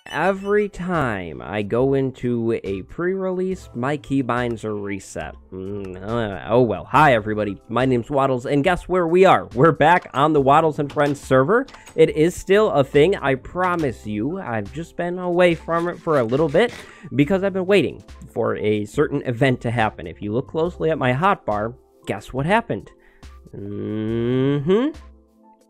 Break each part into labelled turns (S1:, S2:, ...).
S1: every time I go into a pre-release, my keybinds are reset. Oh well. Hi everybody, my name's Wattles, and guess where we are? We're back on the Wattles and Friends server. It is still a thing, I promise you. I've just been away from it for a little bit because I've been waiting for a certain event to happen. If you look closely at my hotbar, guess what happened? The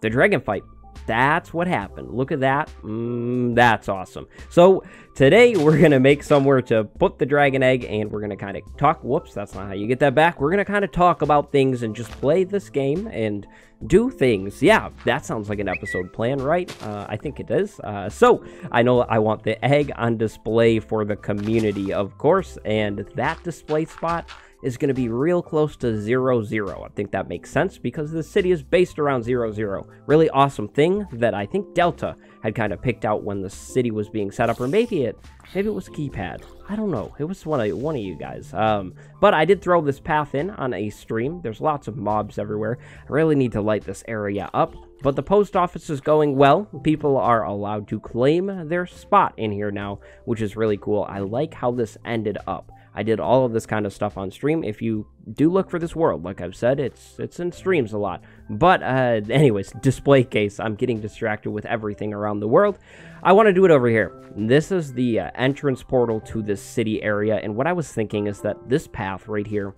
S1: dragon fight. That's what happened. Look at that. That's awesome. So today we're going to make somewhere to put the dragon egg, and we're going to kind of talk. Whoops, that's not how you get that back. We're going to kind of talk about things and just play this game and do things. Yeah, that sounds like an episode plan, right? I think it is. So I know I want the egg on display for the community, of course, and that display spot is going to be real close to 0-0. I think that makes sense because the city is based around 0-0. Really awesome thing that I think Delta had kind of picked out when the city was being set up, or maybe it was keypad. I don't know. It was one of you guys. But I did throw this path in on a stream. There's lots of mobs everywhere. I really need to light this area up. But the post office is going well. People are allowed to claim their spot in here now, which is really cool. I like how this ended up. I did all of this kind of stuff on stream. If you do look for this world, like I've said, it's in streams a lot. But anyways, display case. I'm getting distracted with everything around the world. I want to do it over here. This is the entrance portal to this city area. And what I was thinking is that this path right here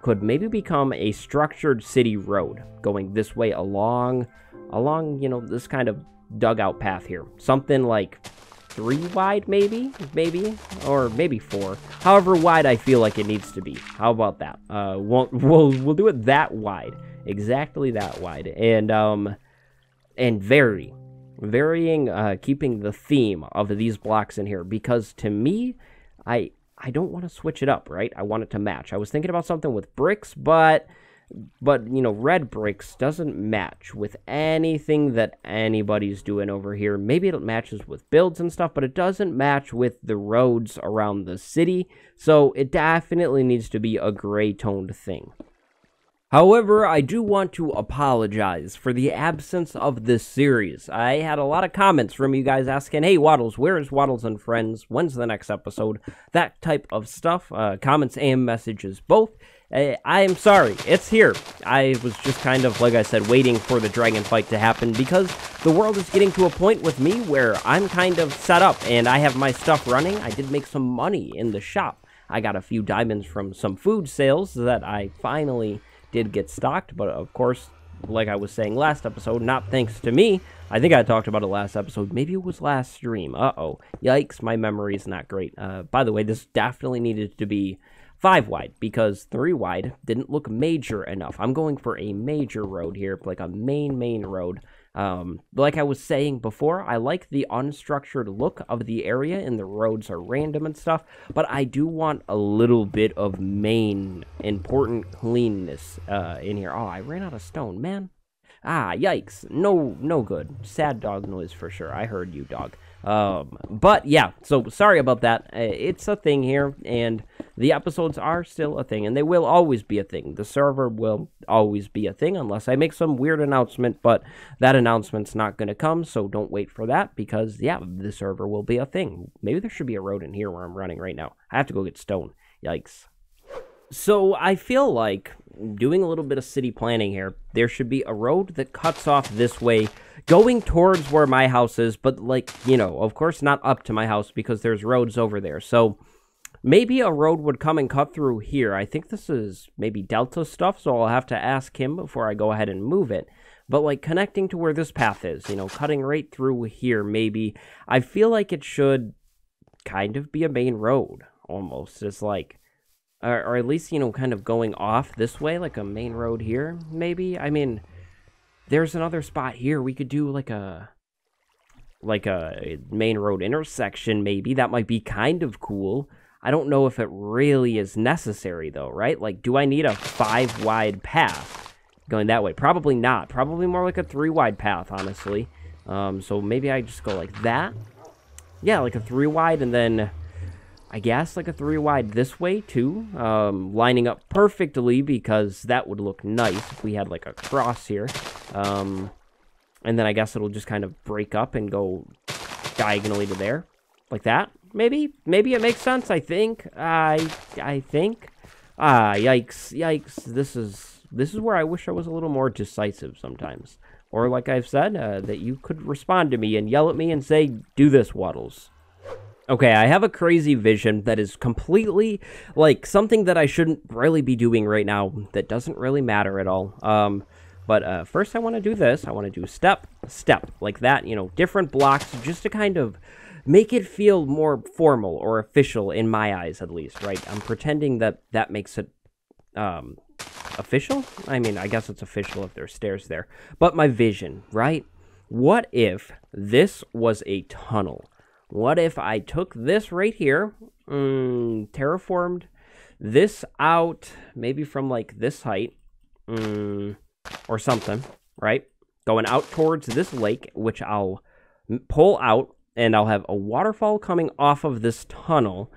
S1: could maybe become a structured city road going this way along, you know, this kind of dugout path here. Something like 3 wide, maybe, or maybe 4. However wide I feel like it needs to be. How about that? We'll do it that wide, exactly that wide, and varying, keeping the theme of these blocks in here, because to me, I don't want to switch it up, right? I want it to match. I was thinking about something with bricks, but you know, red bricks doesn't match with anything that anybody's doing over here. Maybe it matches with builds and stuff, but it doesn't match with the roads around the city. So it definitely needs to be a gray toned thing. However, I do want to apologize for the absence of this series. I had a lot of comments from you guys asking, hey Wattles, where is Wattles and Friends? When's the next episode? That type of stuff. Comments and messages both. I am sorry, it's here. I was just kind of, like I said, waiting for the dragon fight to happen because the world is getting to a point with me where I'm kind of set up and I have my stuff running. I did make some money in the shop. I got a few diamonds from some food sales that I finally did get stocked, but of course, like I was saying last episode, not thanks to me. I think I talked about it last episode. Maybe it was last stream. Uh-oh. Yikes, my memory is not great. By the way, this definitely needed to be 5 wide because 3 wide didn't look major enough. I'm going for a major road here, like a main road. Like I was saying before, I like the unstructured look of the area and the roads are random and stuff, but I do want a little bit of main important cleanness in here. Oh, I ran out of stone, man. Ah, yikes. No good. Sad dog noise for sure. I heard you, dog. But yeah, so sorry about that. It's a thing here, and the episodes are still a thing, and they will always be a thing. The server will always be a thing unless I make some weird announcement, but that announcement's not going to come, so don't wait for that, because yeah, the server will be a thing. Maybe there should be a road in here where I'm running right now. I have to go get stone. Yikes. So I feel like doing a little bit of city planning here. There should be a road that cuts off this way, going towards where my house is, but like, you know, of course not up to my house because there's roads over there. So maybe a road would come and cut through here. I think this is maybe Delta stuff, so I'll have to ask him before I go ahead and move it. But like connecting to where this path is, you know, cutting right through here maybe. I feel like it should kind of be a main road almost. It's like, or at least, you know, kind of going off this way, like a main road here, maybe. I mean, there's another spot here. We could do like a main road intersection, maybe. That might be kind of cool. I don't know if it really is necessary, though, right? Like, do I need a 5 wide path going that way? Probably not. Probably more like a 3 wide path, honestly. So maybe I just go like that. Yeah, like a 3 wide, and then I guess like a 3 wide this way too, lining up perfectly because that would look nice if we had like a cross here. And then I guess it'll just kind of break up and go diagonally to there. Like that, maybe? Maybe it makes sense, I think. I think. Yikes, yikes. This is where I wish I was a little more decisive sometimes. Or like I've said, that you could respond to me and yell at me and say, do this, Waddles. Okay, I have a crazy vision that is completely, like, something that I shouldn't really be doing right now that doesn't really matter at all. But first I want to do this. I want to do step, step, like that, you know, different blocks just to kind of make it feel more formal or official in my eyes, at least, right? I'm pretending that that makes it, official? I mean, I guess it's official if there's stairs there. But my vision, right? What if this was a tunnel? What if I took this right here, terraformed this out, maybe from like this height, or something, right? Going out towards this lake, which I'll pull out, and I'll have a waterfall coming off of this tunnel,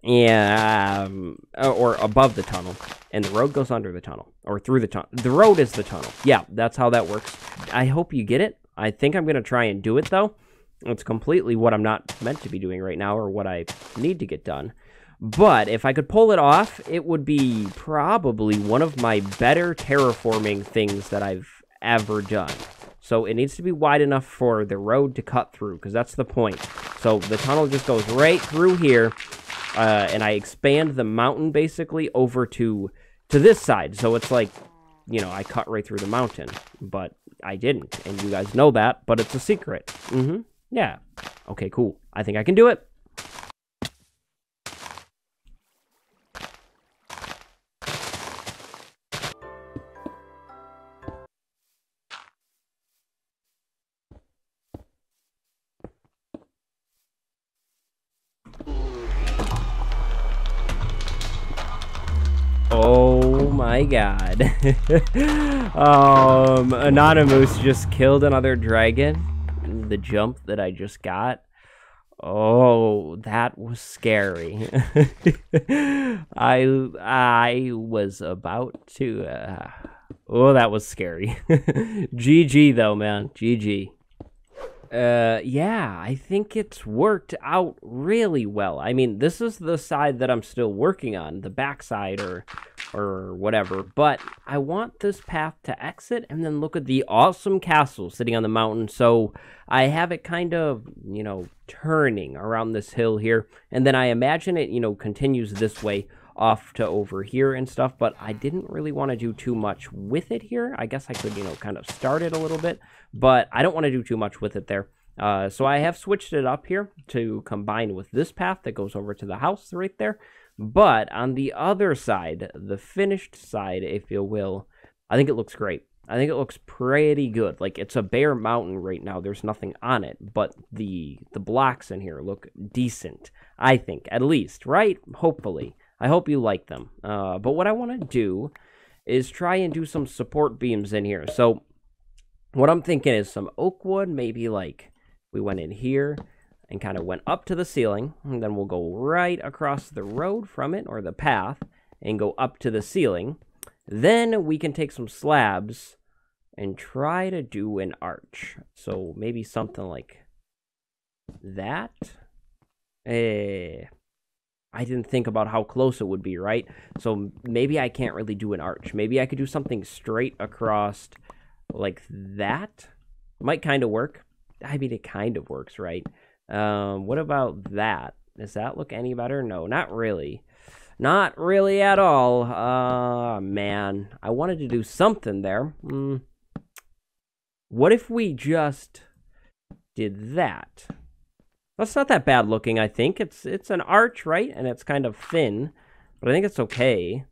S1: and or above the tunnel, and the road goes under the tunnel, or through the tunnel. The road is the tunnel. Yeah, that's how that works. I hope you get it. I think I'm going to try and do it, though. It's completely what I'm not meant to be doing right now, or what I need to get done. But if I could pull it off, it would be probably one of my better terraforming things that I've ever done. So it needs to be wide enough for the road to cut through, because that's the point. So the tunnel just goes right through here, and I expand the mountain basically over to this side. So it's like, you know, I cut right through the mountain, but I didn't, and you guys know that, but it's a secret. Yeah. Okay, cool. I think I can do it. Oh my god. Anonymous just killed another dragon. The jump that I just got. Oh, that was scary. I was about to oh, that was scary. GG though, man. GG. Yeah, I think it's worked out really well. I mean, this is the side that I'm still working on, the back side or whatever, but I want this path to exit and then look at the awesome castle sitting on the mountain. So I have it kind of, you know, turning around this hill here, and then I imagine it, you know, continues this way off to over here and stuff, but I didn't really want to do too much with it here. I guess I could, you know, kind of start it a little bit, but I don't want to do too much with it there. So I have switched it up here to combine with this path that goes over to the house right there. But on the other side, the finished side, if you will, I think it looks great. I think it looks pretty good. Like, it's a bare mountain right now. There's nothing on it, but the blocks in here look decent, I think, at least, right? Hopefully. I hope you like them. But what I want to do is try and do some support beams in here. So what I'm thinking is some oak wood, maybe like we went in here and kind of went up to the ceiling, and then we'll go right across the road from it, or the path, and go up to the ceiling. Then we can take some slabs and try to do an arch. So maybe something like that. I didn't think about how close it would be, right? So maybe I can't really do an arch. Maybe I could do something straight across like that. Might kind of work. I mean, it kind of works, right? What about that? Does that look any better? No, not really. Not really at all. Man. I wanted to do something there. What if we just did that? That's not that bad looking, I think. It's an arch, right? And it's kind of thin, but I think it's okay.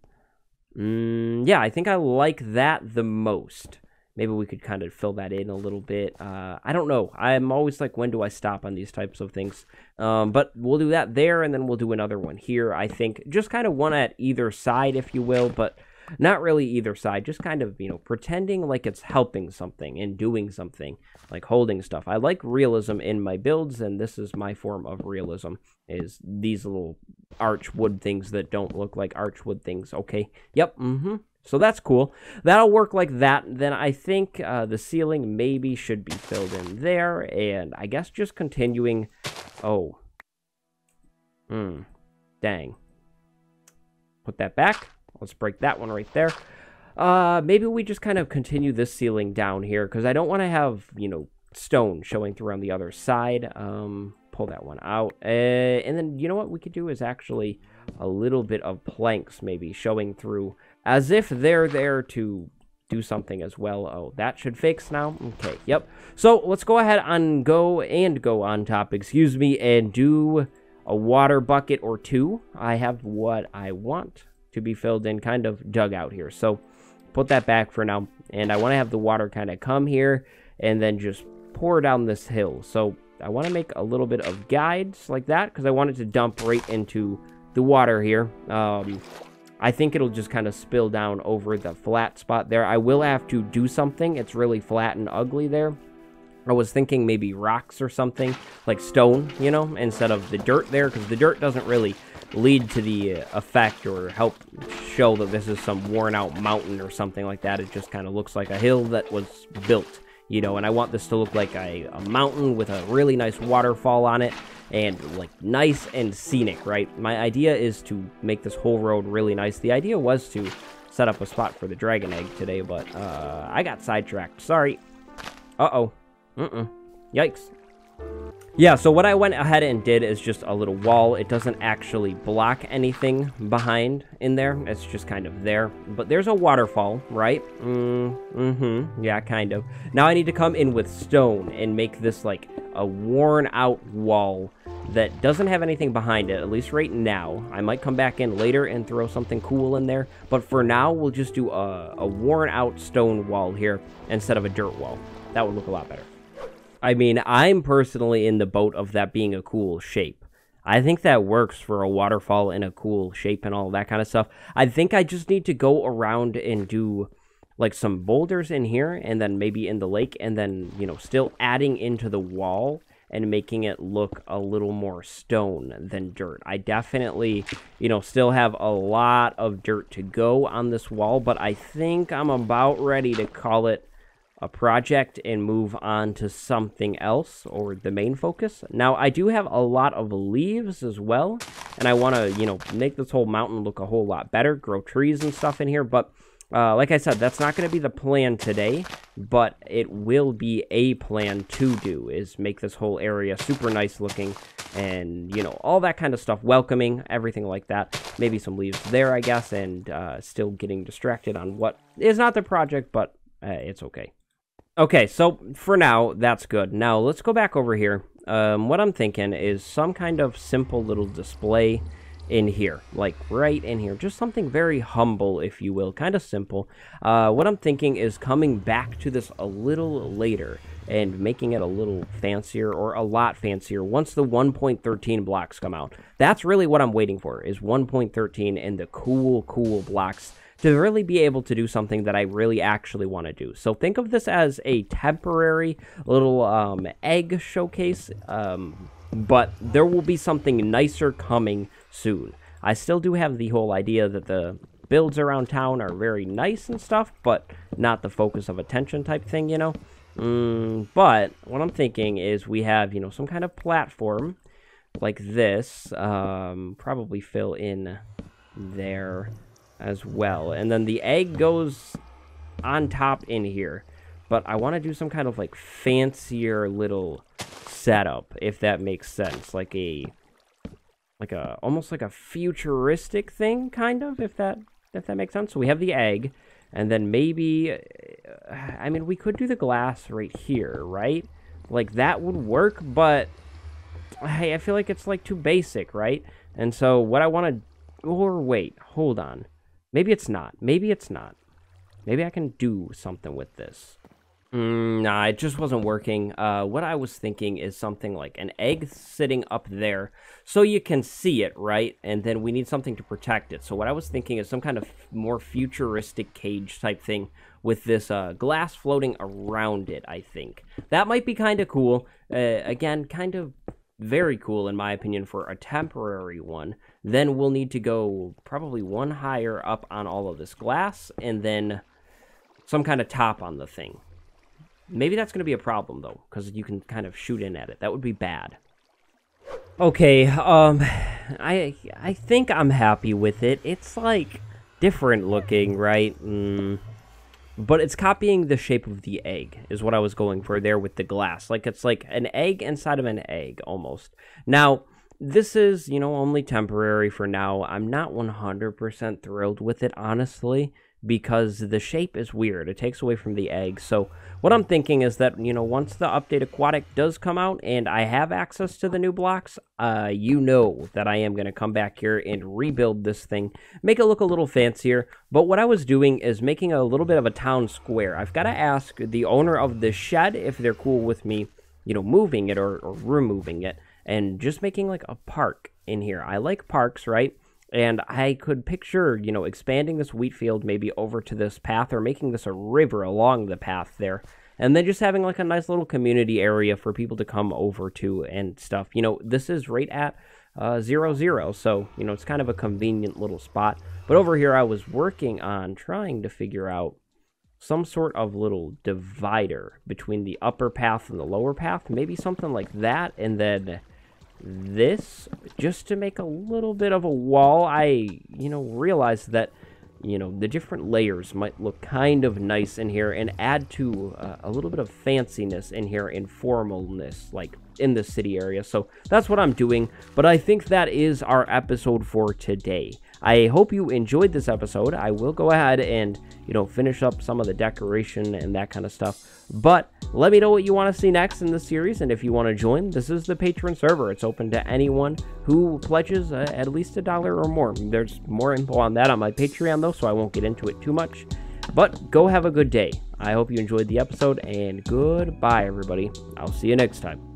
S1: Yeah, I think I like that the most. Maybe we could kind of fill that in a little bit. I don't know. I'm always like, when do I stop on these types of things? But we'll do that there, and then we'll do another one here, I think. Just kind of one at either side, if you will, but not really either side. Just kind of, you know, pretending like it's helping something and doing something, like holding stuff. I like realism in my builds, and this is my form of realism, is these little arch wood things that don't look like arch wood things. Okay. Yep. So that's cool. That'll work like that. Then I think the ceiling maybe should be filled in there. And I guess just continuing. Oh, Dang. Put that back. Let's break that one right there. Maybe we just kind of continue this ceiling down here, because I don't want to have, you know, stone showing through on the other side. Pull that one out. And then, you know what we could do is actually a little bit of planks maybe showing through, as if they're there to do something as well. Oh, that should fix now. Okay, yep. So let's go ahead and go on top, excuse me, and do a water bucket or two. I have what I want to be filled in kind of dug out here. So put that back for now. And I want to have the water kind of come here and then just pour down this hill. So I want to make a little bit of guides like that, because I want it to dump right into the water here. I think it'll just kind of spill down over the flat spot there. I will have to do something. It's really flat and ugly there. I was thinking maybe rocks or something, like stone, you know, instead of the dirt there, because the dirt doesn't really lead to the effect or help show that this is some worn out mountain or something like that. It just kind of looks like a hill that was built, you know, and I want this to look like a mountain with a really nice waterfall on it, and like nice and scenic, right? My idea is to make this whole road really nice. The idea was to set up a spot for the dragon egg today, but I got sidetracked. Sorry. Uh-oh. Yikes. Yeah, so what I went ahead and did is just a little wall. It doesn't actually block anything behind in there. It's just kind of there. But there's a waterfall, right? Yeah, kind of. Now I need to come in with stone and make this like a worn out wall that doesn't have anything behind it, at least right now. I might come back in later and throw something cool in there. But for now, we'll just do a worn out stone wall here instead of a dirt wall. That would look a lot better. I mean, I'm personally in the boat of that being a cool shape. I think that works for a waterfall in a cool shape and all that kind of stuff. I think I just need to go around and do like some boulders in here and then maybe in the lake, and then, you know, still adding into the wall and making it look a little more stone than dirt. I definitely, you know, still have a lot of dirt to go on this wall, but I think I'm about ready to call it a project and move on to something else, or the main focus. Now, I do have a lot of leaves as well, and I want to, you know, make this whole mountain look a whole lot better, grow trees and stuff in here, but like I said, that's not going to be the plan today, but it will be a plan to do, is make this whole area super nice looking, and, you know, all that kind of stuff, welcoming, everything like that. Maybe some leaves there, I guess, and still getting distracted on what is not the project, but it's okay. Okay, so for now, that's good. Now, let's go back over here. What I'm thinking is some kind of simple little display in here, like right in here. Just something very humble, if you will, kind of simple. What I'm thinking is coming back to this a little later and making it a little fancier, or a lot fancier, once the 1.13 blocks come out. That's really what I'm waiting for, is 1.13 and the cool blocks to really be able to do something that I really actually want to do. So think of this as a temporary little egg showcase, but there will be something nicer coming soon. I still do have the whole idea that the builds around town are very nice and stuff, but not the focus of attention type thing, you know? But what I'm thinking is we have, you know, some kind of platform like this, probably fill in there as well, and then the egg goes on top in here, but I want to do some kind of like fancier little setup, if that makes sense, like a almost like a futuristic thing, kind of, if that makes sense. So we have the egg, and then maybe, I mean, we could do the glass right here, right? Like that would work, but hey, I feel like it's like too basic, right? And so what I want to, or wait, hold on. Maybe it's not. Maybe it's not. Maybe I can do something with this. Nah, it just wasn't working. What I was thinking is something like an egg sitting up there so you can see it, right? And then we need something to protect it. So what I was thinking is some kind of more futuristic cage type thing with this glass floating around it, I think. That might be kind of cool. Again, kind of very cool in my opinion for a temporary one. Then we'll need to go probably one higher up on all of this glass, and then some kind of top on the thing. Maybe that's going to be a problem though, because you can kind of shoot in at it. That would be bad. Okay, I think I'm happy with it. It's like different looking, right? But it's copying the shape of the egg is what I was going for there with the glass. Like it's like an egg inside of an egg almost. Now, this is, only temporary for now. I'm not 100% thrilled with it, honestly, because the shape is weird. It takes away from the egg. So what I'm thinking is that, once the update aquatic does come out and I have access to the new blocks, that I am going to come back here and rebuild this thing, make it look a little fancier. But what I was doing is making a little bit of a town square. I've got to ask the owner of the shed if they're cool with me, moving it or removing it and just making like a park in here. I like parks, right? And I could picture, expanding this wheat field maybe over to this path or making this a river along the path there. And then just having like a nice little community area for people to come over to and stuff. This is right at 0, so, it's kind of a convenient little spot. But over here I was working on trying to figure out some sort of little divider between the upper path and the lower path. Maybe something like that. And then this just to make a little bit of a wall. I realized that the different layers might look kind of nice in here and add to a little bit of fanciness in here and formalness like in the city area. So that's what I'm doing, but I think that is our episode for today. I hope you enjoyed this episode. I will go ahead and finish up some of the decoration and that kind of stuff, but let me know what you want to see next in the series, and if you want to join, this is the Patreon server. It's open to anyone who pledges at least $1 or more. There's more info on that on my Patreon though, so I won't get into it too much, but go have a good day. I hope you enjoyed the episode, and goodbye everybody. I'll see you next time.